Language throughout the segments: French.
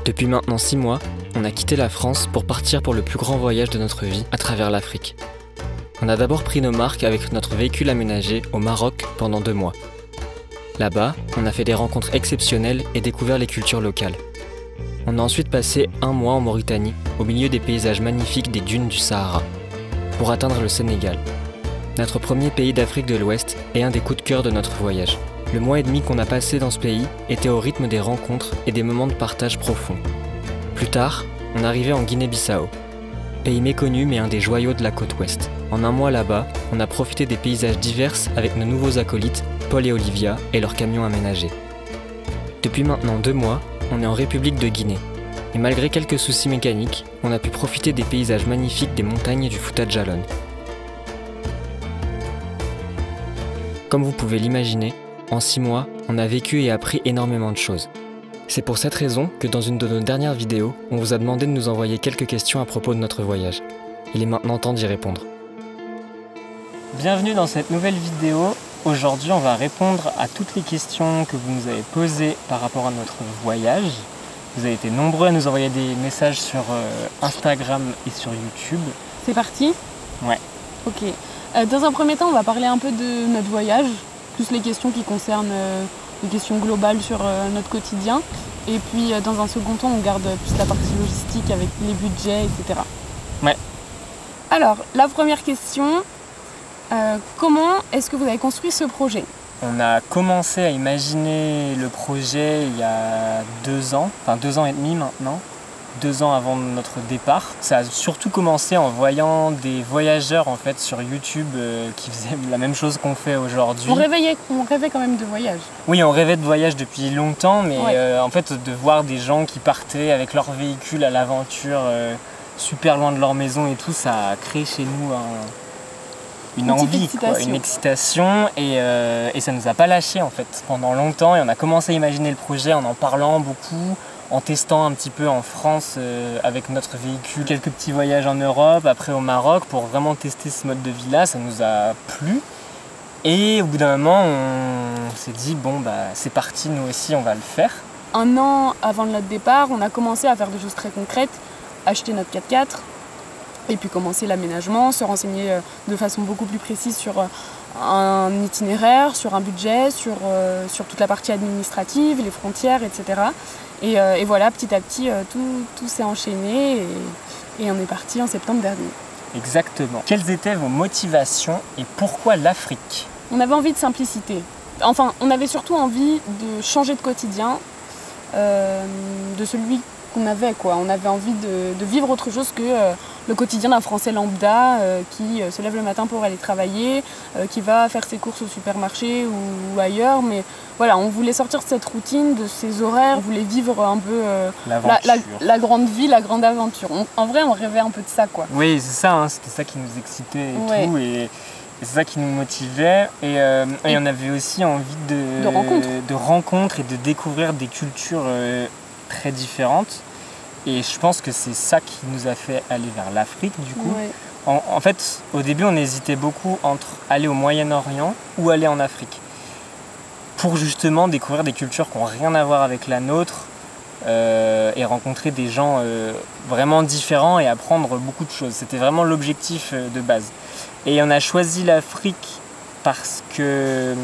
Depuis maintenant 6 mois, on a quitté la France pour partir pour le plus grand voyage de notre vie à travers l'Afrique. On a d'abord pris nos marques avec notre véhicule aménagé au Maroc pendant 2 mois. Là-bas, on a fait des rencontres exceptionnelles et découvert les cultures locales. On a ensuite passé 1 mois en Mauritanie, au milieu des paysages magnifiques des dunes du Sahara, pour atteindre le Sénégal, notre premier pays d'Afrique de l'Ouest et un des coups de cœur de notre voyage. Le mois et demi qu'on a passé dans ce pays était au rythme des rencontres et des moments de partage profonds. Plus tard, on arrivait en Guinée-Bissau, pays méconnu mais un des joyaux de la côte ouest. En 1 mois là-bas, on a profité des paysages divers avec nos nouveaux acolytes, Paul et Olivia, et leurs camions aménagés. Depuis maintenant 2 mois, on est en République de Guinée. Et malgré quelques soucis mécaniques, on a pu profiter des paysages magnifiques des montagnes du Fouta Djallon. Comme vous pouvez l'imaginer, en 6 mois, on a vécu et appris énormément de choses. C'est pour cette raison que dans une de nos dernières vidéos, on vous a demandé de nous envoyer quelques questions à propos de notre voyage. Il est maintenant temps d'y répondre. Bienvenue dans cette nouvelle vidéo. Aujourd'hui, on va répondre à toutes les questions que vous nous avez posées par rapport à notre voyage. Vous avez été nombreux à nous envoyer des messages sur Instagram et sur YouTube. C'est parti? Ouais. Ok. Dans un premier temps, on va parler un peu de notre voyage, plus les questions qui concernent les questions globales sur notre quotidien. Et puis dans un second temps, on garde plus la partie logistique avec les budgets, etc. Ouais. Alors, la première question, comment est-ce que vous avez construit ce projet? On a commencé à imaginer le projet il y a 2 ans, enfin 2 ans et demi maintenant, 2 ans avant notre départ. Ça a surtout commencé en voyant des voyageurs en fait sur YouTube qui faisaient la même chose qu'on fait aujourd'hui. On rêvait quand même de voyage. Oui, on rêvait de voyage depuis longtemps, mais ouais. En fait de voir des gens qui partaient avec leur véhicule à l'aventure super loin de leur maison et tout, ça a créé chez nous une envie, une excitation et ça nous a pas lâché en fait pendant longtemps et on a commencé à imaginer le projet en parlant beaucoup, en testant un petit peu en France avec notre véhicule, quelques petits voyages en Europe, après au Maroc pour vraiment tester ce mode de vie là, ça nous a plu et au bout d'un moment on s'est dit bon bah c'est parti, nous aussi on va le faire. 1 an avant notre départ, on a commencé à faire des choses très concrètes, acheter notre 4x4 et puis commencer l'aménagement, se renseigner de façon beaucoup plus précise sur un itinéraire, sur un budget, sur toute la partie administrative, les frontières, etc. Et voilà, petit à petit, tout s'est enchaîné et on est parti en septembre dernier. Exactement. Quelles étaient vos motivations et pourquoi l'Afrique? On avait envie de simplicité. Enfin, on avait surtout envie de changer de quotidien, de celui qu'on avait, quoi. On avait envie de vivre autre chose que le quotidien d'un Français lambda qui se lève le matin pour aller travailler, qui va faire ses courses au supermarché ou ailleurs. Mais voilà, on voulait sortir de cette routine, de ces horaires. On voulait vivre un peu la grande vie, la grande aventure. En vrai, on rêvait un peu de ça, quoi. Oui, c'est ça, hein, c'était ça qui nous excitait et tout. Et c'est ça qui nous motivait. Et on avait aussi envie de rencontres et de découvrir des cultures très différentes et je pense que c'est ça qui nous a fait aller vers l'Afrique du coup. Ouais. En fait au début on hésitait beaucoup entre aller au Moyen-Orient ou aller en Afrique pour justement découvrir des cultures qui n'ont rien à voir avec la nôtre et rencontrer des gens vraiment différents et apprendre beaucoup de choses. C'était vraiment l'objectif de base et on a choisi l'Afrique parce que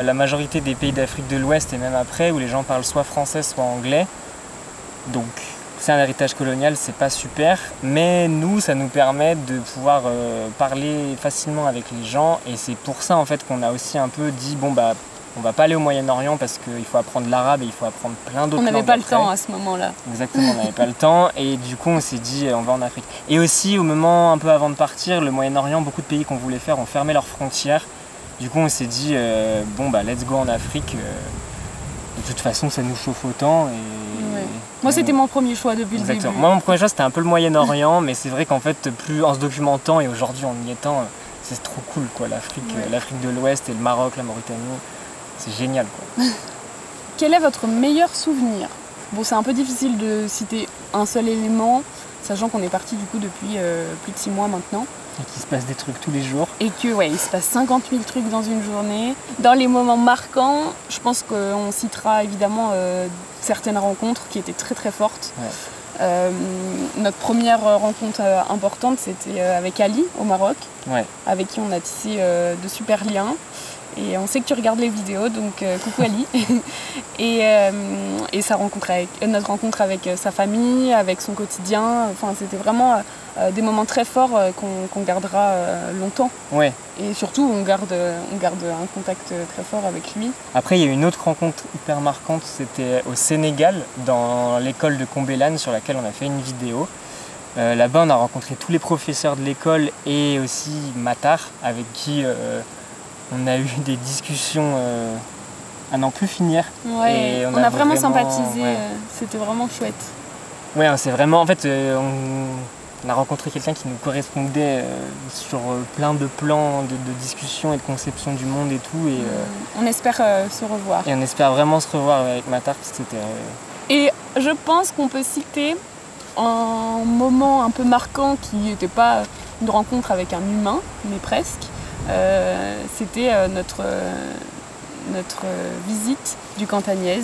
la majorité des pays d'Afrique de l'Ouest et même après où les gens parlent soit français soit anglais. Donc c'est un héritage colonial, c'est pas super, mais nous ça nous permet de pouvoir parler facilement avec les gens et c'est pour ça en fait qu'on a aussi un peu dit bon bah on va pas aller au Moyen-Orient parce qu'il faut apprendre l'arabe et il faut apprendre plein d'autres langues. On n'avait pas le temps à ce moment-là. Exactement, on n'avait pas le temps et du coup on s'est dit on va en Afrique. Et aussi au moment un peu avant de partir, le Moyen-Orient, beaucoup de pays qu'on voulait faire ont fermé leurs frontières. Du coup on s'est dit bon bah let's go en Afrique. De toute façon ça nous chauffe autant et... Ouais. Moi c'était mon premier choix depuis le début. Moi mon premier choix c'était un peu le Moyen-Orient mais c'est vrai qu'en fait plus en se documentant et aujourd'hui en y étant c'est trop cool quoi l'Afrique, l'Afrique de l'Ouest et le Maroc, la Mauritanie, c'est génial quoi. Quel est votre meilleur souvenir? Bon c'est un peu difficile de citer un seul élément sachant qu'on est parti du coup depuis plus de 6 mois maintenant. Et qu'il se passe des trucs tous les jours. Et que ouais, il se passe 50 000 trucs dans une journée. Dans les moments marquants, je pense qu'on citera évidemment certaines rencontres qui étaient très très fortes. Ouais. Notre première rencontre importante, c'était avec Ali au Maroc, ouais. Avec qui on a tissé de super liens. Et on sait que tu regardes les vidéos, donc coucou Ali. et notre rencontre avec sa famille, avec son quotidien, enfin, c'était vraiment des moments très forts qu'on gardera longtemps. Ouais. Et surtout, on garde un contact très fort avec lui. Après, il y a eu une autre rencontre hyper marquante, c'était au Sénégal, dans l'école de Combelane, sur laquelle on a fait une vidéo. Là-bas, on a rencontré tous les professeurs de l'école et aussi Matar, avec qui on a eu des discussions à n'en plus finir. Ouais, et on a vraiment sympathisé, ouais. C'était vraiment chouette. Ouais, c'est vraiment, en fait, on a rencontré quelqu'un qui nous correspondait sur plein de plans de discussion et de conception du monde et tout. Et, on espère se revoir. Et on espère vraiment se revoir avec Matar, parce que c'était... Et je pense qu'on peut citer un moment un peu marquant qui n'était pas une rencontre avec un humain, mais presque. C'était notre visite du Cantagnès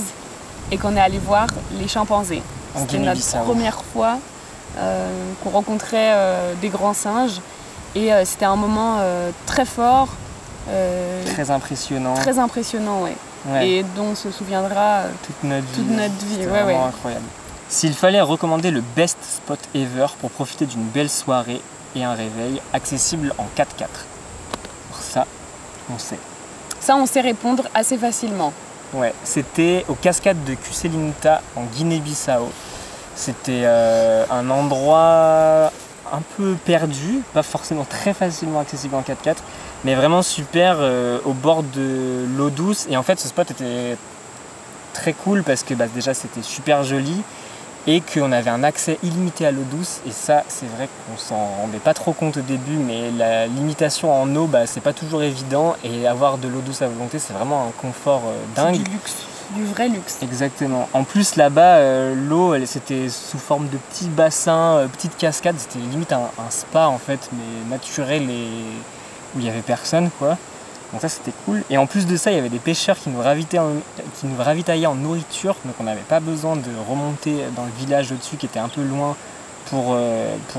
et qu'on est allé voir les chimpanzés. C'était notre première fois qu'on rencontrait des grands singes et c'était un moment très fort. Très impressionnant. Très impressionnant, ouais. Et dont on se souviendra toute notre vie. C'était vraiment incroyable. S'il fallait recommander le best spot ever pour profiter d'une belle soirée et un réveil accessible en 4x4. Ça, on sait. Ça, on sait répondre assez facilement. Ouais, c'était aux cascades de Kuselinuta en Guinée-Bissau. C'était un endroit un peu perdu, pas forcément très facilement accessible en 4x4, mais vraiment super au bord de l'eau douce. Et en fait, ce spot était très cool parce que déjà c'était super joli et qu'on avait un accès illimité à l'eau douce. Et ça, c'est vrai qu'on s'en rendait pas trop compte au début, mais la limitation en eau, c'est pas toujours évident. Et avoir de l'eau douce à volonté, c'est vraiment un confort dingue. C'est du luxe, du vrai luxe. Exactement. En plus, là-bas, l'eau, c'était sous forme de petits bassins, petites cascades. C'était limite un spa, en fait, mais naturel et où il y avait personne, quoi. Donc ça, c'était cool. Et en plus de ça, il y avait des pêcheurs qui nous ravitaillaient en nourriture. Donc on n'avait pas besoin de remonter dans le village au-dessus qui était un peu loin pour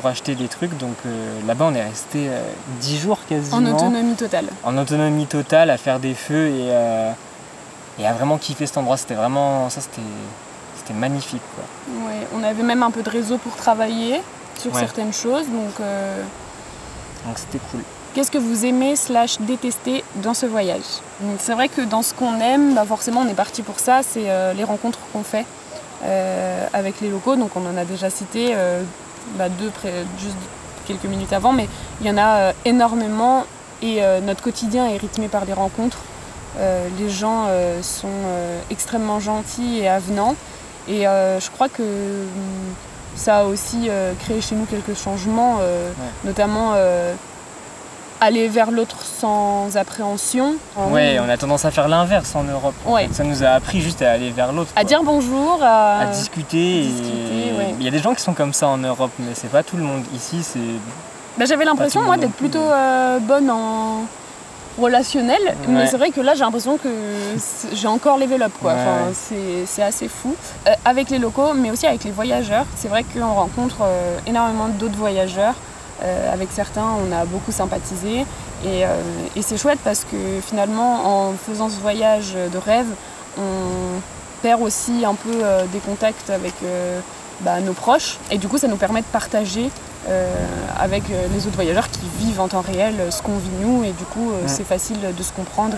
acheter des trucs. Donc là-bas, on est resté 10 jours quasiment. En autonomie totale. En autonomie totale, à faire des feux et à vraiment kiffer cet endroit. C'était vraiment... Ça, c'était magnifique, quoi. Ouais, on avait même un peu de réseau pour travailler sur certaines choses. Donc c'était cool. Qu'est-ce que vous aimez / détestez dans ce voyage? C'est vrai que dans ce qu'on aime, forcément on est parti pour ça, c'est les rencontres qu'on fait avec les locaux. Donc on en a déjà cité deux juste quelques minutes avant, mais il y en a énormément et notre quotidien est rythmé par les rencontres. Les gens sont extrêmement gentils et avenants et je crois que ça a aussi créé chez nous quelques changements, notamment aller vers l'autre sans appréhension. Ouais, on a tendance à faire l'inverse en Europe. Ouais. En fait, ça nous a appris juste à aller vers l'autre. À dire bonjour, à discuter. Il y a des gens qui sont comme ça en Europe, mais c'est pas tout le monde. Ici, c'est... J'avais l'impression, moi, d'être plutôt bonne en relationnel, mais c'est vrai que là, j'ai l'impression que j'ai encore level up, quoi. Enfin, c'est assez fou. Avec les locaux, mais aussi avec les voyageurs. C'est vrai qu'on rencontre énormément d'autres voyageurs. Avec certains, on a beaucoup sympathisé et c'est chouette parce que finalement, en faisant ce voyage de rêve, on perd aussi un peu des contacts avec nos proches et du coup, ça nous permet de partager avec les autres voyageurs qui vivent en temps réel ce qu'on vit nous et du coup, c'est facile de se comprendre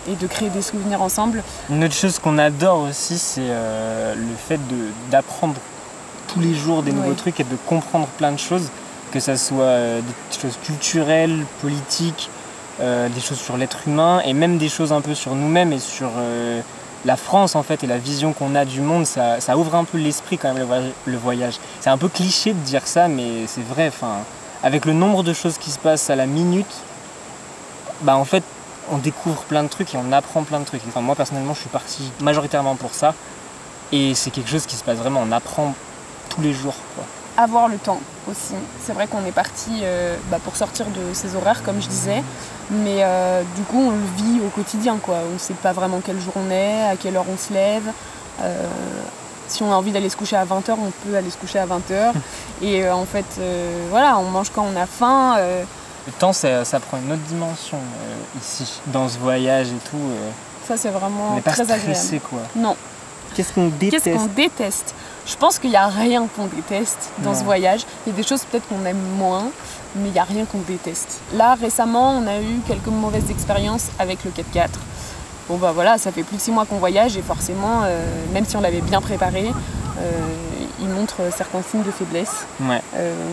et de créer des souvenirs ensemble. Une autre chose qu'on adore aussi, c'est le fait d'apprendre tous les jours des nouveaux trucs et de comprendre plein de choses. Que ça soit des choses culturelles, politiques, des choses sur l'être humain et même des choses un peu sur nous-mêmes et sur la France en fait et la vision qu'on a du monde. Ça ouvre un peu l'esprit quand même le voyage. C'est un peu cliché de dire ça mais c'est vrai. Enfin, avec le nombre de choses qui se passent à la minute, en fait on découvre plein de trucs et on apprend plein de trucs. Enfin, moi personnellement je suis parti majoritairement pour ça et c'est quelque chose qui se passe vraiment, on apprend tous les jours, quoi. avoir le temps aussi. C'est vrai qu'on est parti pour sortir de ses horaires, comme je disais, mais du coup, on le vit au quotidien, quoi. On ne sait pas vraiment quel jour on est, à quelle heure on se lève. Si on a envie d'aller se coucher à 20h, on peut aller se coucher à 20h. Et en fait, voilà, on mange quand on a faim. Le temps, ça prend une autre dimension ici, dans ce voyage et tout. Ça, c'est vraiment on n'est pas très stressé, agréable. quoi. Non. Qu'est-ce qu'on déteste? Qu'est-ce qu'on déteste? Je pense qu'il n'y a rien qu'on déteste dans ce voyage. Il y a des choses peut-être qu'on aime moins, mais il n'y a rien qu'on déteste. Là, récemment, on a eu quelques mauvaises expériences avec le 4x4. Bon bah voilà, ça fait plus de 6 mois qu'on voyage et forcément, même si on l'avait bien préparé, il montre certains signes de faiblesse. Ouais.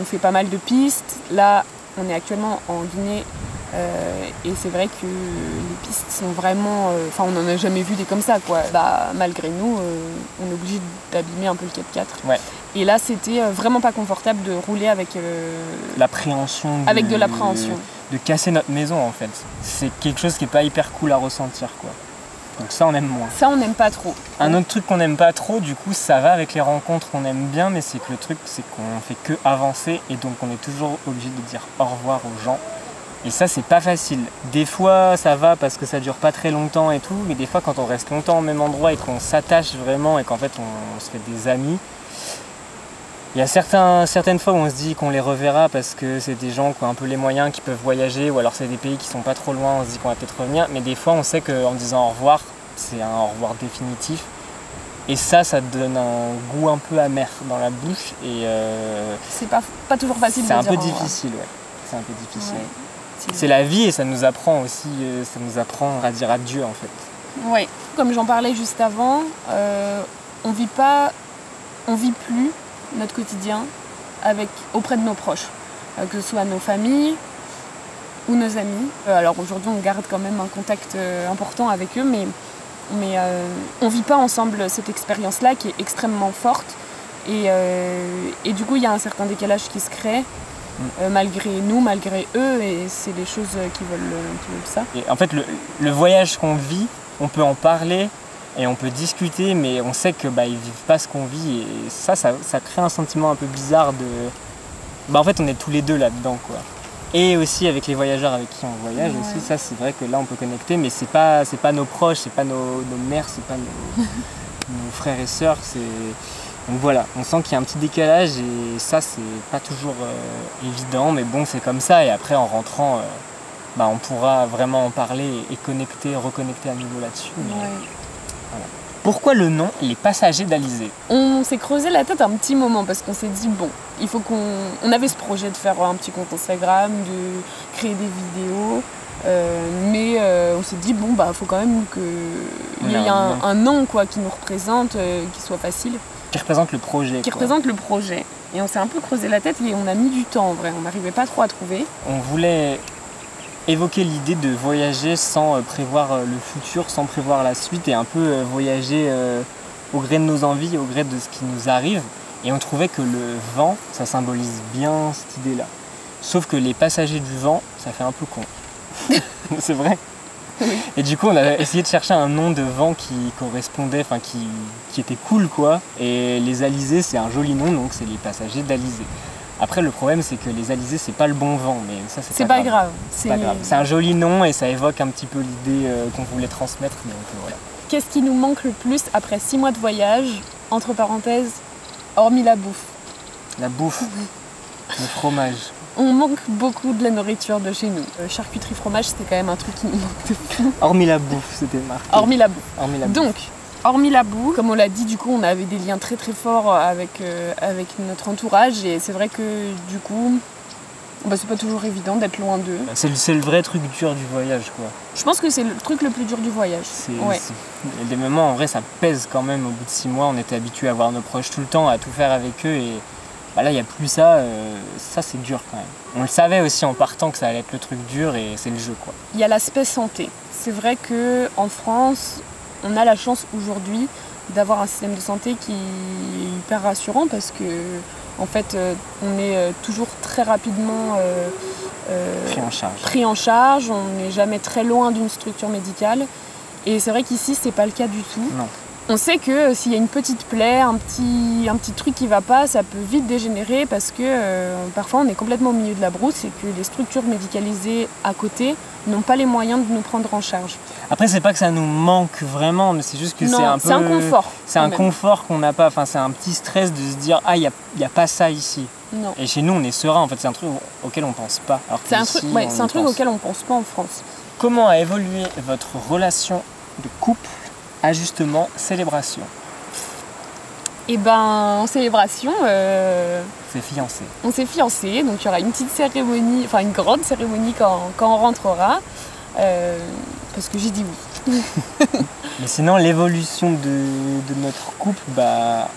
On fait pas mal de pistes. Là, on est actuellement en Guinée et c'est vrai que les pistes sont vraiment... Enfin, on n'en a jamais vu des comme ça, quoi. Bah, malgré nous, on est obligé d'abîmer un peu le 4x4. Ouais. Et là, c'était vraiment pas confortable de rouler avec... l'appréhension. Avec de l'appréhension. De casser notre maison, en fait. C'est quelque chose qui n'est pas hyper cool à ressentir, quoi. Donc ça, on aime moins. Ça, on n'aime pas trop. Un autre truc qu'on n'aime pas trop, du coup, ça va avec les rencontres qu'on aime bien, mais c'est que le truc, c'est qu'on fait que avancer et donc on est toujours obligé de dire au revoir aux gens. Et ça, c'est pas facile. Des fois, ça va parce que ça dure pas très longtemps et tout, mais des fois, quand on reste longtemps au même endroit et qu'on s'attache vraiment et qu'en fait, on se fait des amis, il y a certaines fois où on se dit qu'on les reverra parce que c'est des gens qui ont un peu les moyens, qui peuvent voyager, ou alors c'est des pays qui sont pas trop loin, on se dit qu'on va peut-être revenir, mais des fois on sait qu'en disant au revoir, c'est un au revoir définitif. Et ça donne un goût un peu amer dans la bouche et c'est pas toujours facile de c'est dire un peu au revoir. difficile, ouais. C'est un peu difficile. Ouais. C'est la vie et ça nous apprend aussi, ça nous apprend à dire adieu en fait. Oui, comme j'en parlais juste avant, on vit plus notre quotidien auprès de nos proches, que ce soit nos familles ou nos amis. Alors aujourd'hui, on garde quand même un contact important avec eux, mais on ne vit pas ensemble cette expérience-là qui est extrêmement forte. Et du coup, il y a un certain décalage qui se crée, malgré nous, malgré eux, et c'est les choses qui veulent ça. Et en fait, le voyage qu'on vit, on peut en parler, et on peut discuter, mais on sait que ils vivent pas ce qu'on vit et ça crée un sentiment un peu bizarre de... en fait on est tous les deux là-dedans, quoi. Et aussi avec les voyageurs avec qui on voyage aussi, ça c'est vrai que là on peut connecter, mais c'est pas nos proches, c'est pas nos mères, c'est pas nos frères et sœurs, donc voilà, on sent qu'il y a un petit décalage et ça c'est pas toujours évident, mais bon c'est comme ça et après en rentrant on pourra vraiment en parler et reconnecter à nouveau là-dessus. Ouais. Voilà. Pourquoi le nom Les Passagers d'Alizé? On s'est creusé la tête un petit moment parce qu'on s'est dit il faut on avait ce projet de faire un petit compte Instagram, de créer des vidéos, mais on s'est dit faut quand même qu'il y ait un nom quoi, qui nous représente, qui soit facile. Qui représente le projet. Représente le projet. Et on s'est un peu creusé la tête et on a mis du temps en vrai, on n'arrivait pas trop à trouver. On voulait évoquer l'idée de voyager sans prévoir le futur, sans prévoir la suite et un peu voyager au gré de nos envies, au gré de ce qui nous arrive. Et on trouvait que le vent, ça symbolise bien cette idée-là. Sauf que les passagers du vent, ça fait un peu con. C'est vrai. Oui. Et du coup, on a essayé de chercher un nom de vent qui correspondait, enfin qui était cool, quoi. Et les alizés, c'est un joli nom, donc c'est les passagers d'Alizé. Après, le problème, c'est que les alizés, c'est pas le bon vent, mais ça, c'est pas grave. C'est pas grave. C'est un joli nom et ça évoque un petit peu l'idée qu'on voulait transmettre, donc voilà. Qu'est-ce qui nous manque le plus après 6 mois de voyage, entre parenthèses, hormis la bouffe? La bouffe, le fromage. On manque beaucoup de la nourriture de chez nous. Charcuterie, fromage, c'était quand même un truc qui nous manque de fou. Hormis la bouffe, c'était marqué. Hormis la bouffe. Hormis la bouffe. Donc, hormis la boue, comme on l'a dit, du coup, on avait des liens très très forts avec notre entourage et c'est vrai que du coup, c'est pas toujours évident d'être loin d'eux. C'est le vrai truc dur du voyage, quoi. Je pense que c'est le truc le plus dur du voyage. Il y a des moments, en vrai, ça pèse quand même. Au bout de 6 mois, on était habitué à voir nos proches tout le temps, à tout faire avec eux et là, il n'y a plus ça. Ça, c'est dur quand même. On le savait aussi en partant que ça allait être le truc dur et c'est le jeu, quoi. Il y a l'aspect santé. C'est vrai qu'en France, on a la chance aujourd'hui d'avoir un système de santé qui est hyper rassurant parce que en fait on est toujours très rapidement pris en charge. On n'est jamais très loin d'une structure médicale et c'est vrai qu'ici c'est pas le cas du tout. Non. On sait que s'il y a une petite plaie, un petit truc qui va pas, ça peut vite dégénérer parce que parfois on est complètement au milieu de la brousse et que les structures médicalisées à côté n'ont pas les moyens de nous prendre en charge. Après, c'est pas que ça nous manque vraiment, mais c'est juste que c'est un peu... c'est un confort. C'est un confort qu'on n'a pas, enfin c'est un petit stress de se dire « Ah, il n'y a pas ça ici ». Non. Et chez nous, on est serein, en fait, c'est un truc auquel on pense pas. C'est un truc auquel on pense pas en France. Comment a évolué votre relation de couple, ajustement, célébration? Et ben, en célébration, C'est fiancé. on s'est fiancés, donc il y aura une petite cérémonie, enfin une grande cérémonie quand on rentrera, parce que j'ai dit oui. Mais sinon, l'évolution de notre couple, bah,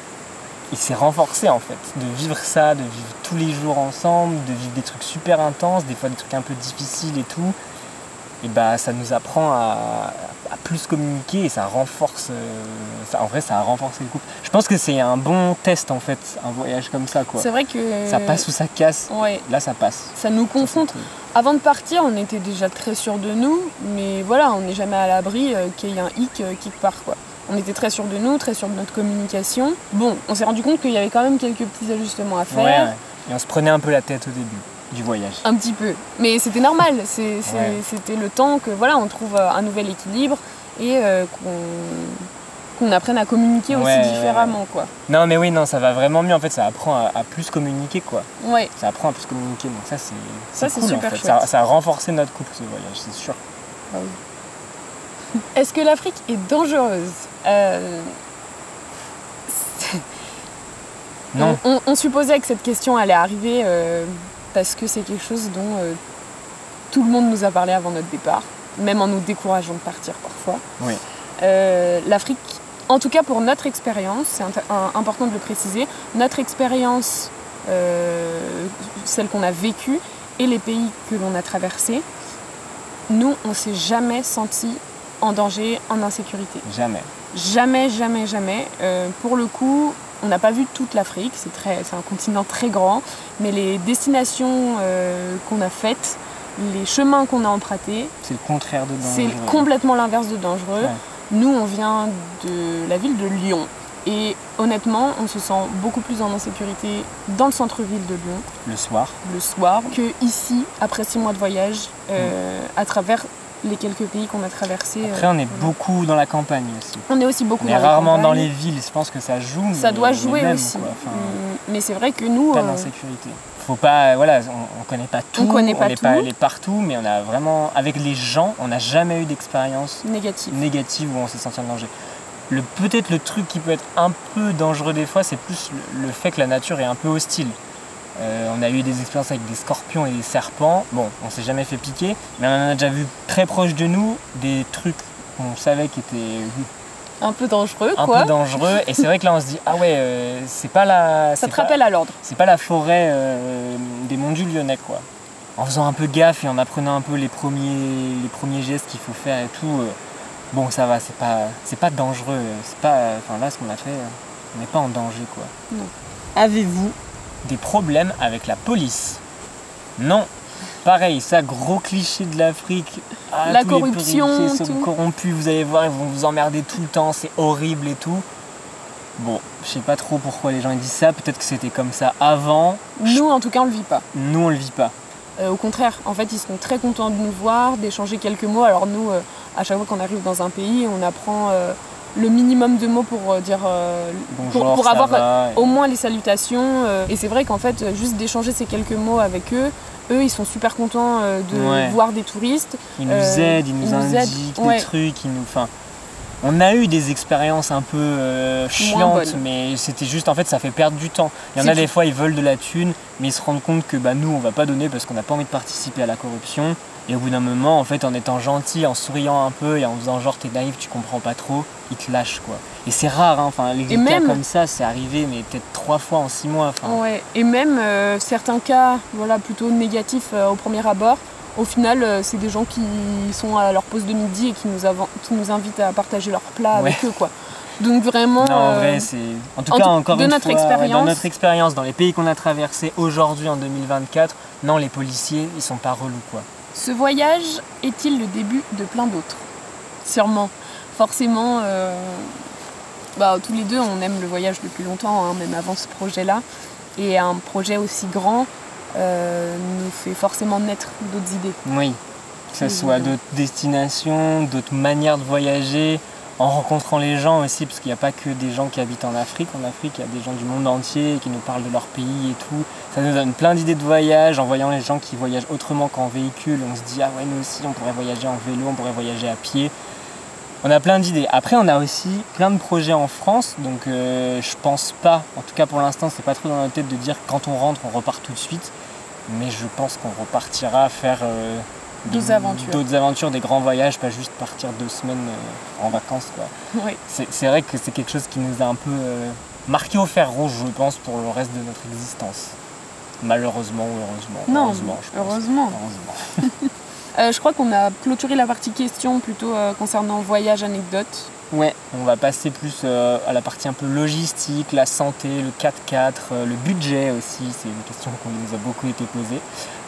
il s'est renforcé en fait. De vivre ça, de vivre tous les jours ensemble, de vivre des trucs super intenses, des fois des trucs un peu difficiles et tout. Et bah, ça nous apprend à plus communiquer et ça renforce. En vrai, ça a renforcé le couple. Je pense que c'est un bon test en fait, un voyage comme ça, quoi. C'est vrai que... Ça passe ou ça casse. Ouais. Là, ça passe. Ça nous confronte. Avant de partir, on était déjà très sûrs de nous, mais voilà, on n'est jamais à l'abri qu'il y ait un hic quelque part, quoi. On était très sûrs de nous, très sûrs de notre communication. Bon, on s'est rendu compte qu'il y avait quand même quelques petits ajustements à faire. Ouais. Et on se prenait un peu la tête au début du voyage. Un petit peu. Mais c'était normal. C'était le temps que voilà, on trouve un nouvel équilibre et qu'on apprenne à communiquer aussi différemment, quoi. Non, mais oui, non, ça va vraiment mieux. En fait, ça apprend à plus communiquer, quoi. Ouais. Ça apprend à plus communiquer. Donc ça, c'est c'est cool, super en fait. chouette. Ça a renforcé notre couple, ce voyage, c'est sûr. Ah oui. Est-ce que l'Afrique est dangereuse? Non. On supposait que cette question allait arriver parce que c'est quelque chose dont tout le monde nous a parlé avant notre départ, même en nous décourageant de partir parfois. Oui. L'Afrique, en tout cas pour notre expérience, c'est important de le préciser, notre expérience, celle qu'on a vécue et les pays que l'on a traversés, nous, on ne s'est jamais senti en danger, en insécurité. Jamais. Jamais, jamais, jamais. Pour le coup, on n'a pas vu toute l'Afrique, c'est un continent très grand, mais les destinations qu'on a faites, les chemins qu'on a empruntés, c'est le contraire de dangereux. C'est complètement l'inverse de dangereux. Ouais. Nous, on vient de la ville de Lyon. Et honnêtement, on se sent beaucoup plus en insécurité dans le centre-ville de Lyon. Le soir. Que ici, après 6 mois de voyage, à travers les quelques pays qu'on a traversés. Après, on est beaucoup dans la campagne aussi. On est aussi beaucoup on dans est la rarement campagne. dans les villes, je pense que ça joue. Ça doit jouer même, aussi. Quoi. Enfin, mais c'est vrai que nous... pas d'insécurité. Faut pas, voilà, on connaît pas tout, on n'est pas allé partout, mais on a vraiment, avec les gens, on n'a jamais eu d'expérience négative où on s'est senti en danger. Peut-être le truc qui peut être un peu dangereux des fois, c'est plus le fait que la nature est un peu hostile. On a eu des expériences avec des scorpions et des serpents. Bon, on s'est jamais fait piquer, mais on en a déjà vu très proche de nous des trucs qu'on savait qui étaient un peu dangereux, un peu dangereux. Et c'est vrai que là, on se dit ah ouais, c'est pas la. Ça te rappelle à l'ordre. C'est pas la forêt des Monts du Lyonnais, quoi. En faisant un peu gaffe et en apprenant un peu les premiers gestes qu'il faut faire et tout. Bon, ça va, c'est pas dangereux. C'est pas, enfin là, ce qu'on a fait, on n'est pas en danger, quoi. Non. Avez-vous des problèmes avec la police? Non. Pareil, ça, gros cliché de l'Afrique. Ah, la tous corruption, les policiers sont corrompus, vous allez voir, ils vont vous emmerder tout le temps, c'est horrible et tout. Bon, je sais pas trop pourquoi les gens disent ça, peut-être que c'était comme ça avant. Nous, en tout cas, on le vit pas. Nous, on le vit pas. Au contraire, en fait, ils sont très contents de nous voir, d'échanger quelques mots. Alors nous, à chaque fois qu'on arrive dans un pays, on apprend le minimum de mots pour dire bonjour, pour avoir va, au moins les salutations. Et c'est vrai qu'en fait, juste d'échanger ces quelques mots avec eux, ils sont super contents de voir des touristes. Ils nous aident, ils nous indiquent des trucs, on a eu des expériences un peu chiantes, mais c'était juste, en fait, ça fait perdre du temps. Il y en a des fois, ils veulent de la thune, mais ils se rendent compte que nous, on va pas donner parce qu'on n'a pas envie de participer à la corruption. Et au bout d'un moment, en fait, en étant gentil, en souriant un peu et en faisant genre t'es naïf, tu comprends pas trop, ils te lâchent, quoi. Et c'est rare, hein, enfin, les cas comme ça, c'est arrivé, mais peut-être 3 fois en 6 mois. Ouais. Et même certains cas, voilà, plutôt négatifs au premier abord. Au final, c'est des gens qui sont à leur pause de midi et qui nous invitent à partager leur plat avec eux, quoi. Donc vraiment... Non, en vrai, c'est... En tout cas, encore une fois, dans notre expérience, dans les pays qu'on a traversés aujourd'hui, en 2024, non, les policiers, ils sont pas relous, quoi. Ce voyage est-il le début de plein d'autres? Sûrement. Forcément, tous les deux, on aime le voyage depuis longtemps, hein, même avant ce projet-là. Et un projet aussi grand nous fait forcément naître d'autres idées. Oui, que ce soit d'autres destinations, d'autres manières de voyager, en rencontrant les gens aussi, parce qu'il n'y a pas que des gens qui habitent en Afrique. En Afrique, il y a des gens du monde entier qui nous parlent de leur pays et tout. Ça nous donne plein d'idées de voyage. En voyant les gens qui voyagent autrement qu'en véhicule, on se dit « Ah ouais, nous aussi, on pourrait voyager en vélo, on pourrait voyager à pied ». On a plein d'idées. Après, on a aussi plein de projets en France, donc je pense pas, en tout cas pour l'instant, c'est pas trop dans notre tête de dire que quand on rentre, on repart tout de suite. Mais je pense qu'on repartira faire d'autres aventures, des grands voyages, pas juste partir 2 semaines en vacances, quoi. Oui. C'est vrai que c'est quelque chose qui nous a un peu marqué au fer rouge, je pense, pour le reste de notre existence. Malheureusement ou heureusement. Non, heureusement, je pense. heureusement. Je crois qu'on a clôturé la partie questions plutôt concernant voyage anecdote. Ouais, on va passer plus à la partie un peu logistique, la santé, le 4x4, le budget aussi, c'est une question qui nous a beaucoup été posée.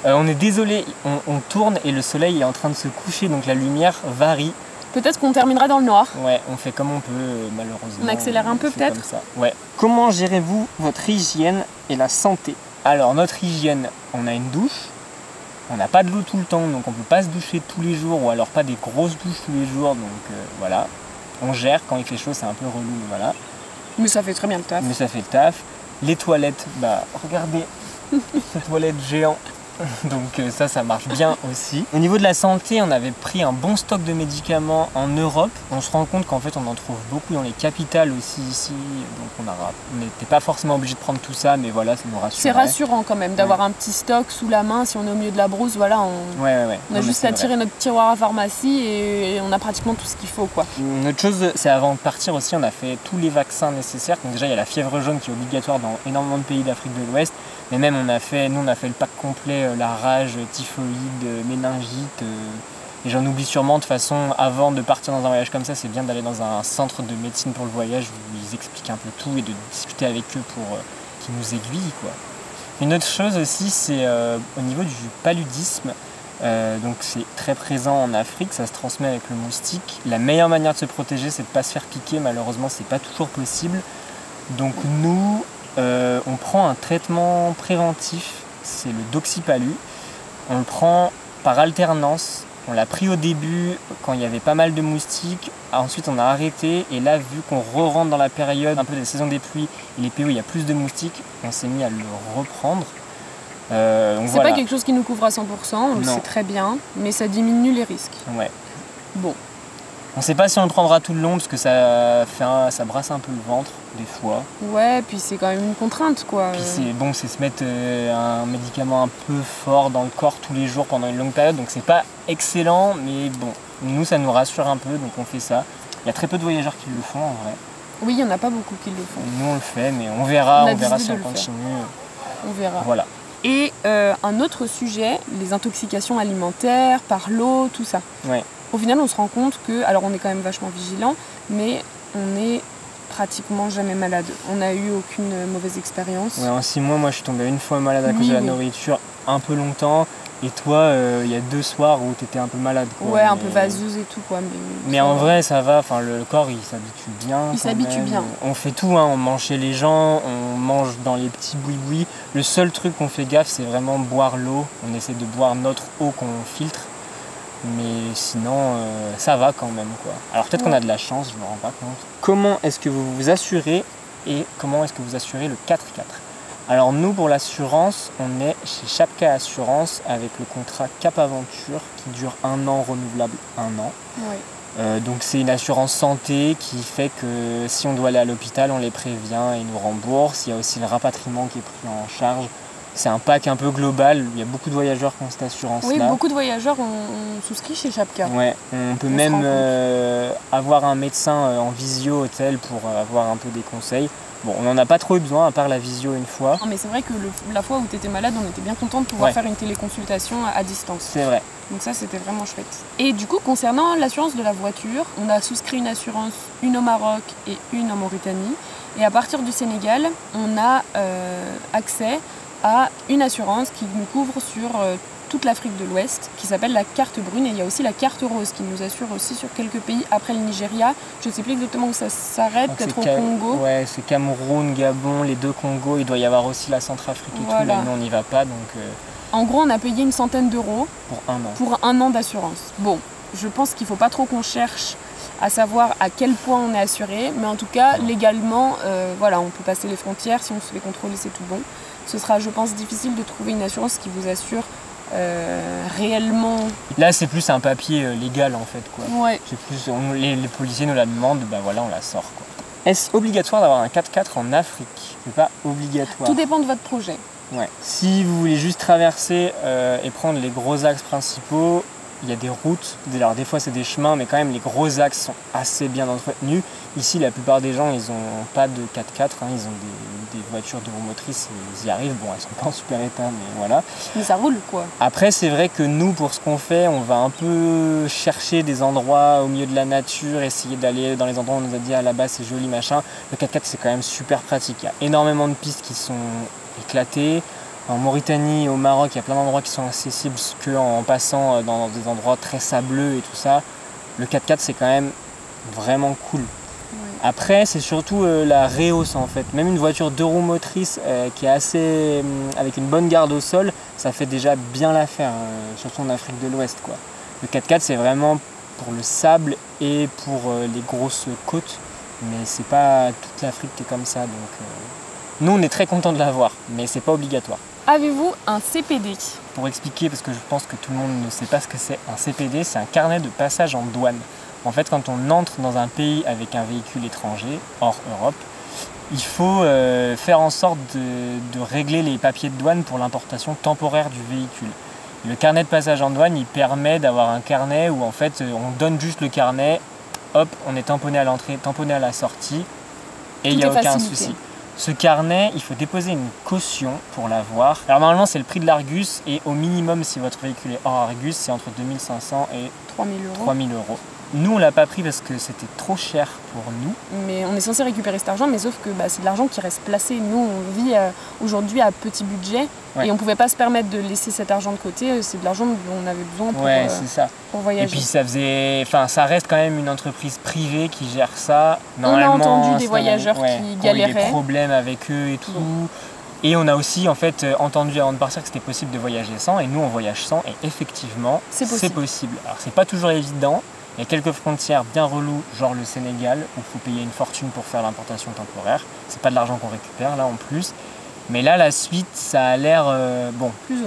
On est désolé, on tourne et le soleil est en train de se coucher, donc la lumière varie. Peut-être qu'on terminera dans le noir. Ouais, on fait comme on peut, malheureusement. On accélère un peu peut-être. Ouais. Comment gérez-vous votre hygiène et la santé? Alors, notre hygiène, on a une douche. On n'a pas de l'eau tout le temps, donc on ne peut pas se doucher tous les jours, ou alors pas des grosses douches tous les jours, donc voilà. On gère, quand il fait chaud, c'est un peu relou, mais voilà. Mais ça fait très bien le taf. Mais ça fait le taf. Les toilettes, regardez, ces toilettes géantes. Donc ça marche bien aussi. Au niveau de la santé, on avait pris un bon stock de médicaments en Europe. On se rend compte qu'en fait on en trouve beaucoup dans les capitales aussi ici. Donc on n'était pas forcément obligé de prendre tout ça, mais voilà, ça nous rassure. C'est rassurant quand même d'avoir un petit stock sous la main. Si on est au milieu de la brousse, voilà, on a juste à tirer notre tiroir à pharmacie et on a pratiquement tout ce qu'il faut, quoi. Une autre chose, c'est avant de partir aussi, on a fait tous les vaccins nécessaires. Donc déjà il y a la fièvre jaune qui est obligatoire dans énormément de pays d'Afrique de l'Ouest. Mais même on a fait le pack complet, la rage, typhoïde, méningite. Et j'en oublie sûrement. De toute façon, avant de partir dans un voyage comme ça, c'est bien d'aller dans un centre de médecine pour le voyage où ils expliquent un peu tout et de discuter avec eux pour qu'ils nous aiguillent, quoi. Une autre chose aussi, c'est au niveau du paludisme. Donc c'est très présent en Afrique, ça se transmet avec le moustique. La meilleure manière de se protéger, c'est de ne pas se faire piquer. Malheureusement, c'est pas toujours possible. Donc nous, on prend un traitement préventif, c'est le Doxypalu. On le prend par alternance. On l'a pris au début quand il y avait pas mal de moustiques. Ensuite on a arrêté et là, vu qu'on re-rentre dans la période un peu des saisons des pluies et les pays où il y a plus de moustiques, on s'est mis à le reprendre. C'est pas quelque chose qui nous couvre à 100%, on le sait très bien, mais ça diminue les risques. Ouais. Bon. On ne sait pas si on le prendra tout le long parce que ça brasse un peu le ventre des fois. Ouais, puis c'est quand même une contrainte, quoi. Puis c'est se mettre un médicament un peu fort dans le corps tous les jours pendant une longue période, donc c'est pas excellent, mais bon, nous ça nous rassure un peu, donc on fait ça. Il y a très peu de voyageurs qui le font en vrai. Oui, il n'y en a pas beaucoup qui le font. Nous on le fait, mais on verra si on continue. On verra. Voilà. Et un autre sujet, les intoxications alimentaires, par l'eau, tout ça. Ouais. Au final, on se rend compte que, alors on est quand même vachement vigilant, mais on est pratiquement jamais malade. On n'a eu aucune mauvaise expérience. Ouais, en 6 mois, moi je suis tombée une fois malade à cause de la nourriture, un peu longtemps. Et toi, il y a 2 soirs où tu étais un peu malade, quoi. Ouais, un peu vaseuse et tout, quoi. Mais en vrai, ça va. Enfin, le corps, il s'habitue bien. Il s'habitue bien. On fait tout, hein. On mange chez les gens, on mange dans les petits boui-boui. Le seul truc qu'on fait gaffe, c'est vraiment boire l'eau. On essaie de boire notre eau qu'on filtre. Mais sinon, ça va quand même, quoi. Alors peut-être qu'on a de la chance, je me rends pas compte. Comment est-ce que vous vous assurez et comment est-ce que vous assurez le 4x4 ? Alors nous, pour l'assurance, on est chez Chapka Assurance avec le contrat Cap Aventure qui dure 1 an, renouvelable 1 an. Oui. Donc c'est une assurance santé qui fait que si on doit aller à l'hôpital, on les prévient et ils nous remboursent. Il y a aussi le rapatriement qui est pris en charge. C'est un pack un peu global, il y a beaucoup de voyageurs qui ont cette assurance-là. Oui, beaucoup de voyageurs ont souscrit chez Chapka. Ouais, on peut même avoir un médecin en visio au tel pour avoir un peu des conseils. Bon, on n'en a pas trop eu besoin à part la visio une fois. Non, mais c'est vrai que la fois où tu étais malade, on était bien content de pouvoir faire une téléconsultation à distance. C'est vrai. Donc ça, c'était vraiment chouette. Et du coup, concernant l'assurance de la voiture, on a souscrit une assurance, une au Maroc et une en Mauritanie. Et à partir du Sénégal, on a accès à une assurance qui nous couvre sur toute l'Afrique de l'Ouest, qui s'appelle la carte brune. Et il y a aussi la carte rose qui nous assure aussi sur quelques pays après le Nigeria. Je ne sais plus exactement où ça s'arrête, peut-être au Congo. Ouais, c'est Cameroun, Gabon, les 2 Congos. Il doit y avoir aussi la Centrafrique et tout, mais nous on n'y va pas. Donc, En gros, on a payé une centaine d'euros pour un an d'assurance. Bon, je pense qu'il ne faut pas trop qu'on cherche à savoir à quel point on est assuré, mais en tout cas, légalement, voilà, on peut passer les frontières, si on se fait contrôler, c'est tout bon. Ce sera, je pense, difficile de trouver une assurance qui vous assure réellement. Là, c'est plus un papier légal en fait, quoi. Ouais. C'est plus, les policiers nous la demandent, bah voilà, on la sort, quoi. Est-ce obligatoire d'avoir un 4x4 en Afrique? C'est pas obligatoire. Tout dépend de votre projet. Ouais. Si vous voulez juste traverser et prendre les gros axes principaux, il y a des routes. Alors des fois c'est des chemins, mais quand même les gros axes sont assez bien entretenus. Ici, la plupart des gens, ils n'ont pas de 4x4, hein, ils ont des voitures de roues motrices, ils y arrivent. Bon, elles sont pas en super état, mais voilà. Mais ça roule, quoi. Après, c'est vrai que nous, pour ce qu'on fait, on va un peu chercher des endroits au milieu de la nature, essayer d'aller dans les endroits où on nous a dit ah là-bas c'est joli, machin. Le 4x4, c'est quand même super pratique. Il y a énormément de pistes qui sont éclatées. En Mauritanie, au Maroc, il y a plein d'endroits qui sont accessibles qu'en passant dans des endroits très sableux et tout ça. Le 4x4, c'est quand même vraiment cool. Ouais. Après, c'est surtout la réhausse en fait. Même une voiture 2 roues motrices qui est assez avec une bonne garde au sol, ça fait déjà bien l'affaire, surtout en Afrique de l'Ouest, quoi. Le 4x4, c'est vraiment pour le sable et pour les grosses côtes, mais c'est pas toute l'Afrique qui est comme ça. Donc, nous, on est très contents de l'avoir, mais c'est pas obligatoire. Avez-vous un CPD? Pour expliquer, parce que je pense que tout le monde ne sait pas ce que c'est, un CPD, c'est un carnet de passage en douane. En fait, quand on entre dans un pays avec un véhicule étranger, hors Europe, il faut faire en sorte de régler les papiers de douane pour l'importation temporaire du véhicule. Le carnet de passage en douane, il permet d'avoir un carnet où en fait on donne juste le carnet, hop, on est tamponné à l'entrée, tamponné à la sortie, et il n'y a aucun souci. Ce carnet, il faut déposer une caution pour l'avoir. Alors normalement, c'est le prix de l'Argus, et au minimum, si votre véhicule est hors Argus, c'est entre 2500 et 3000 euros. Nous, on l'a pas pris parce que c'était trop cher pour nous. Mais on est censé récupérer cet argent, mais sauf que c'est de l'argent qui reste placé. Nous, on vit aujourd'hui à petit budget, et on pouvait pas se permettre de laisser cet argent de côté. C'est de l'argent dont on avait besoin pour voyager. Et puis ça reste quand même une entreprise privée qui gère ça. On a entendu des voyageurs qui galéraient. Des problèmes avec eux et tout. Bon. Et on a aussi en fait entendu avant de partir que c'était possible de voyager sans, et nous on voyage sans, et effectivement c'est possible. Alors c'est pas toujours évident. Il y a quelques frontières bien reloues, genre le Sénégal, où il faut payer une fortune pour faire l'importation temporaire. C'est pas de l'argent qu'on récupère là en plus. Mais là, la suite, ça a l'air bon. Plus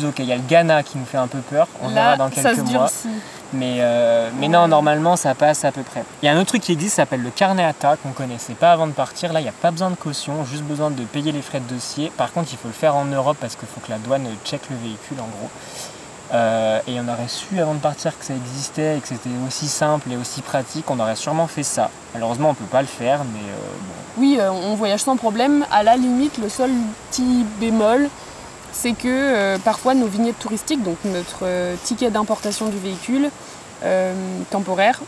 ok. Il y a le Ghana qui nous fait un peu peur. On verra dans quelques mois. Mais non, normalement, ça passe à peu près. Il y a un autre truc qui existe, ça s'appelle le carnet ATA, qu'on connaissait pas avant de partir. Là, il n'y a pas besoin de caution, juste besoin de payer les frais de dossier. Par contre, il faut le faire en Europe parce qu'il faut que la douane check le véhicule, en gros. Et on aurait su avant de partir que ça existait et que c'était aussi simple et aussi pratique, on aurait sûrement fait ça. Malheureusement, on peut pas le faire, mais bon. Oui, on voyage sans problème. À la limite, le seul petit bémol, c'est que parfois nos vignettes touristiques, donc notre ticket d'importation du véhicule temporaire,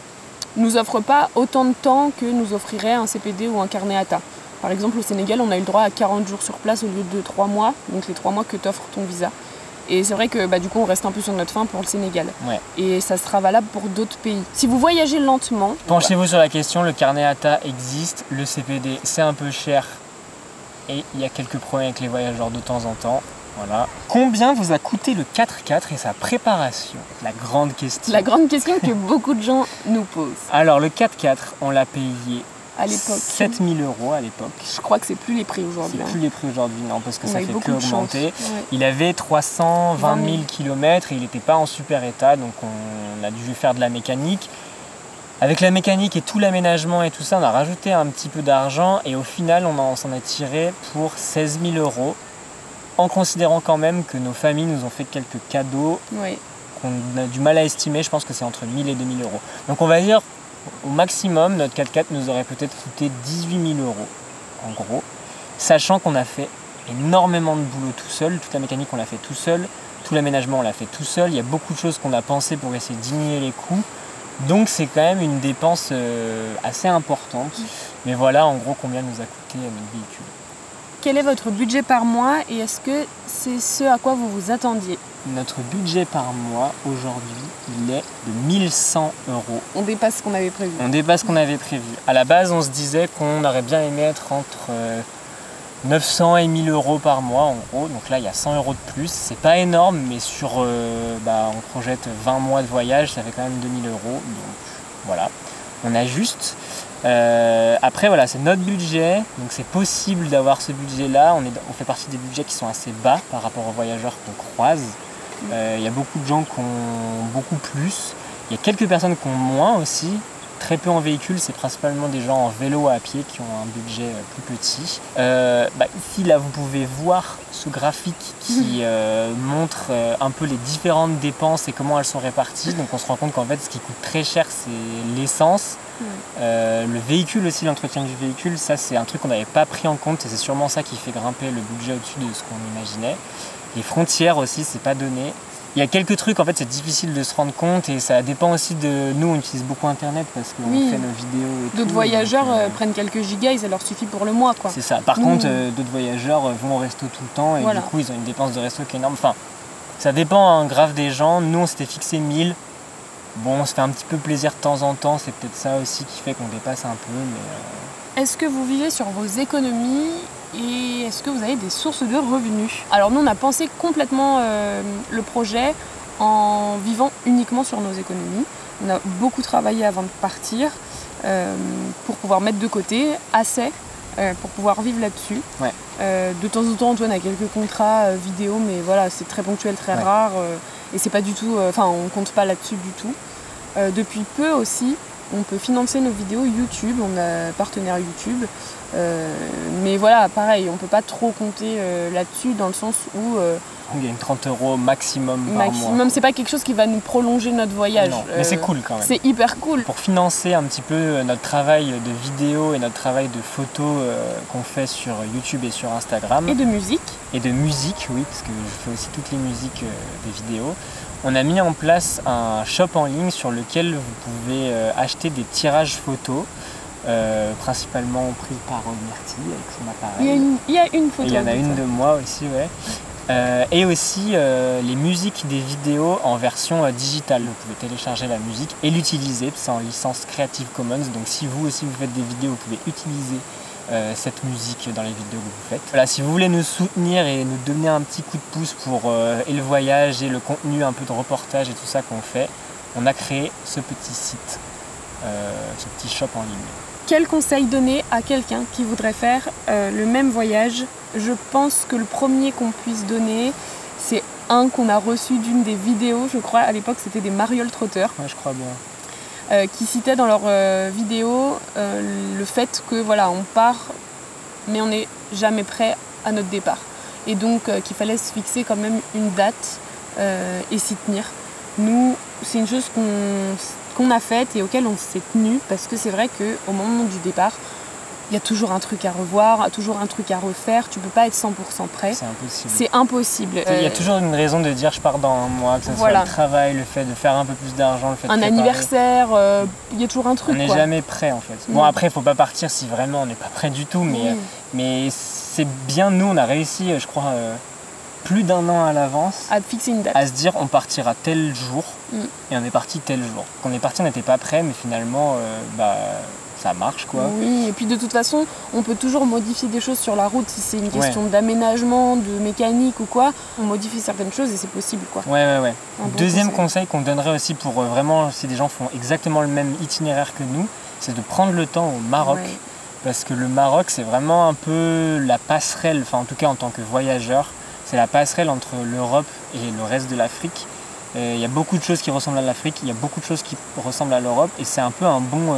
nous offre pas autant de temps que nous offrirait un CPD ou un carnet ATA. Par exemple, au Sénégal, on a eu le droit à 40 jours sur place au lieu de 3 mois, donc les 3 mois que t'offre ton visa. Et c'est vrai que du coup on reste un peu sur notre faim pour le Sénégal. Ouais. Et ça sera valable pour d'autres pays. Si vous voyagez lentement... Penchez-vous sur la question, le carnet ATA existe, le CPD c'est un peu cher et il y a quelques problèmes avec les voyageurs de temps en temps. Voilà. Combien vous a coûté le 4x4 et sa préparation? La grande question. La grande question que beaucoup de gens nous posent. Alors le 4x4, on l'a payé à l'époque 7 000 € à l'époque. Je crois que c'est plus les prix aujourd'hui. C'est plus les prix aujourd'hui, non, parce que ça fait que augmenter. Ouais. Il avait 320 000 km et il n'était pas en super état, donc on a dû faire de la mécanique. Avec la mécanique et tout l'aménagement et tout ça, on a rajouté un petit peu d'argent et au final, on s'en a tiré pour 16 000 €, en considérant quand même que nos familles nous ont fait quelques cadeaux qu'on a du mal à estimer. Je pense que c'est entre 1 000 et 2 000 €. Donc on va dire, au maximum, notre 4x4 nous aurait peut-être coûté 18 000 €, en gros, sachant qu'on a fait énormément de boulot tout seul. Toute la mécanique, on l'a fait tout seul. Tout l'aménagement, on l'a fait tout seul. Il y a beaucoup de choses qu'on a pensé pour essayer de diminuer les coûts. Donc c'est quand même une dépense assez importante. Mais voilà, en gros, combien nous a coûté notre véhicule. quel est votre budget par mois et est-ce que c'est ce à quoi vous vous attendiez? Notre budget par mois, aujourd'hui, il est de 1100 €. On dépasse ce qu'on avait prévu. On dépasse ce qu'on avait prévu. À la base, on se disait qu'on aurait bien aimé être entre 900 et 1000 € par mois, en gros. Donc là, il y a 100 € de plus. C'est pas énorme, mais on projette 20 mois de voyage, ça fait quand même 2000 €. Donc voilà, on ajuste. Après, voilà, c'est notre budget, donc c'est possible d'avoir ce budget-là. On fait partie des budgets qui sont assez bas par rapport aux voyageurs qu'on croise. Il y a beaucoup de gens qui ont beaucoup plus. Il y a quelques personnes qui ont moins aussi. Très peu en véhicule, c'est principalement des gens en vélo à pied qui ont un budget plus petit. Ici, là, vous pouvez voir ce graphique qui montre un peu les différentes dépenses et comment elles sont réparties. Donc on se rend compte qu'en fait, ce qui coûte très cher, c'est l'essence. Le véhicule aussi, l'entretien du véhicule, ça c'est un truc qu'on n'avait pas pris en compte et c'est sûrement ça qui fait grimper le budget au-dessus de ce qu'on imaginait. Les frontières aussi, c'est pas donné. Il y a quelques trucs, en fait, c'est difficile de se rendre compte et ça dépend aussi de nous. On utilise beaucoup Internet parce qu'on fait nos vidéos et tout. D'autres voyageurs prennent quelques gigas et ça leur suffit pour le mois, quoi. C'est ça. Par contre, d'autres voyageurs vont au resto tout le temps et du coup, ils ont une dépense de resto qui est énorme. Enfin, ça dépend grave des gens. Nous, on s'était fixé 1000. Bon, on se fait un petit peu plaisir de temps en temps. C'est peut-être ça aussi qui fait qu'on dépasse un peu. Mais Est-ce que vous vivez sur vos économies et est-ce que vous avez des sources de revenus? Alors nous, on a pensé complètement le projet en vivant uniquement sur nos économies. On a beaucoup travaillé avant de partir pour pouvoir mettre de côté assez pour pouvoir vivre là-dessus. Ouais. De temps en temps, Antoine a quelques contrats vidéo, mais voilà, c'est très ponctuel, très rare et c'est pas du tout. On compte pas là-dessus du tout. Depuis peu aussi, on peut financer nos vidéos YouTube, on a un partenaire YouTube, mais voilà, pareil, on peut pas trop compter là-dessus dans le sens où on gagne 30 € maximum par mois. C'est pas quelque chose qui va nous prolonger notre voyage. Non, mais c'est cool quand même. C'est hyper cool. Pour financer un petit peu notre travail de vidéo et notre travail de photo qu'on fait sur YouTube et sur Instagram. Et de musique. Et de musique, oui, parce que je fais aussi toutes les musiques des vidéos. On a mis en place un shop en ligne sur lequel vous pouvez acheter des tirages photos, principalement pris par Myrtille avec son appareil. Il y a une photo. Et il y en a une de moi aussi, ouais. Et aussi les musiques des vidéos en version digitale. Vous pouvez télécharger la musique et l'utiliser, c'est en licence Creative Commons. Donc si vous aussi vous faites des vidéos, vous pouvez utiliser cette musique dans les vidéos que vous faites. Voilà, si vous voulez nous soutenir et nous donner un petit coup de pouce pour et le voyage et le contenu, un peu de reportage et tout ça qu'on fait, on a créé ce petit site, ce petit shop en ligne. Quel conseil donner à quelqu'un qui voudrait faire le même voyage? Je pense que le premier qu'on puisse donner, c'est un qu'on a reçu d'une des vidéos, je crois, à l'époque c'était des marioles trotteurs. Ouais, je crois bien. Qui citaient dans leur vidéo le fait que voilà, on part, mais on n'est jamais prêt à notre départ. Et donc qu'il fallait se fixer quand même une date et s'y tenir. Nous, c'est une chose qu'on a faite et auquel on s'est tenu parce que c'est vrai qu'au moment du départ, il y a toujours un truc à revoir, toujours un truc à refaire, tu peux pas être 100% prêt. C'est impossible. C'est impossible. Il y a toujours une raison de dire je pars dans un mois, que ce soit le travail, le fait de faire un peu plus d'argent, le fait de un préparer. Anniversaire, il y a toujours un truc. On n'est jamais prêt en fait. Bon après, il faut pas partir si vraiment on n'est pas prêt du tout, mais c'est bien, nous on a réussi, je crois, plus d'un an à l'avance à fixer une date. À se dire on partira tel jour et on est parti tel jour. Quand on est parti, on n'était pas prêt, mais finalement, ça marche quoi. Oui, et puis de toute façon, on peut toujours modifier des choses sur la route si c'est une question d'aménagement, de mécanique ou quoi. On modifie certaines choses et c'est possible quoi. Ouais. Deuxième conseil qu'on donnerait aussi pour vraiment, si des gens font exactement le même itinéraire que nous, c'est de prendre le temps au Maroc. Ouais. Parce que le Maroc, c'est vraiment un peu la passerelle, enfin en tout cas en tant que voyageur, c'est la passerelle entre l'Europe et le reste de l'Afrique. Il y a beaucoup de choses qui ressemblent à l'Afrique, il y a beaucoup de choses qui ressemblent à l'Europe et c'est un peu un bon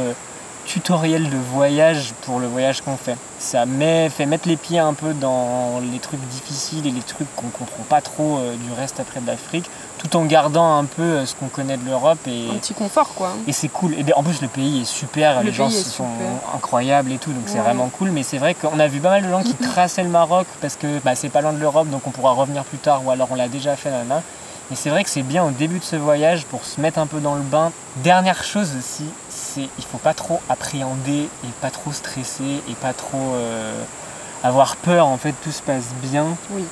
tutoriel de voyage pour le voyage qu'on fait. Ça fait mettre les pieds un peu dans les trucs difficiles et les trucs qu'on comprend pas trop du reste après de l'Afrique, tout en gardant un peu ce qu'on connaît de l'Europe. Et un petit confort quoi. Et c'est cool. Et en plus le pays est super, les gens sont incroyables et tout, donc c'est vraiment cool. Mais c'est vrai qu'on a vu pas mal de gens qui traçaient le Maroc parce que c'est pas loin de l'Europe, donc on pourra revenir plus tard ou alors on l'a déjà fait, nanana. Mais c'est vrai que c'est bien au début de ce voyage pour se mettre un peu dans le bain. Dernière chose aussi, c'est il faut pas trop appréhender et pas trop stresser et pas trop avoir peur, en fait, tout se passe bien. Oui.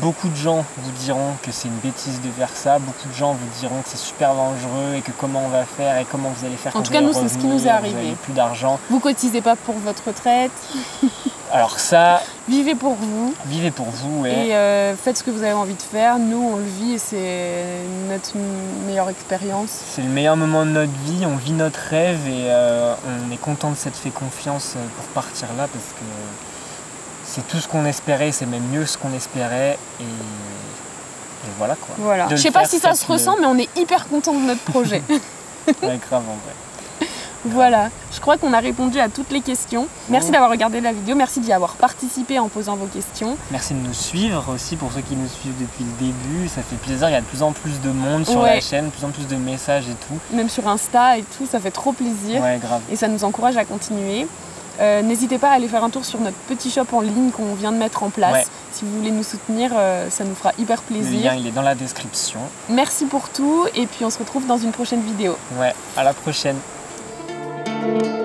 Beaucoup de gens vous diront que c'est une bêtise de faire ça, beaucoup de gens vous diront que c'est super dangereux et que comment on va faire et comment vous allez faire quand En tout cas, nous, c'est ce qui nous est arrivé. Vous n'avez plus d'argent. Vous cotisez pas pour votre retraite. Alors ça... Vivez pour vous. Vivez pour vous, ouais. Et faites ce que vous avez envie de faire. Nous, on le vit et c'est notre meilleure expérience. C'est le meilleur moment de notre vie, on vit notre rêve et on est content de s'être fait confiance pour partir là parce que c'est tout ce qu'on espérait, c'est même mieux ce qu'on espérait et voilà quoi. Voilà. Je sais pas si ça se ressent, mais on est hyper content de notre projet. Ouais, grave en vrai. Voilà, je crois qu'on a répondu à toutes les questions. Merci d'avoir regardé la vidéo, merci d'y avoir participé en posant vos questions. Merci de nous suivre aussi pour ceux qui nous suivent depuis le début, ça fait plaisir, il y a de plus en plus de monde sur la chaîne, de plus en plus de messages et tout. Même sur Insta et tout, ça fait trop plaisir. Ouais, grave. Et ça nous encourage à continuer. N'hésitez pas à aller faire un tour sur notre petit shop en ligne qu'on vient de mettre en place. Ouais. Si vous voulez nous soutenir, ça nous fera hyper plaisir. Le lien il est dans la description. Merci pour tout et puis on se retrouve dans une prochaine vidéo. Ouais, à la prochaine. Thank you.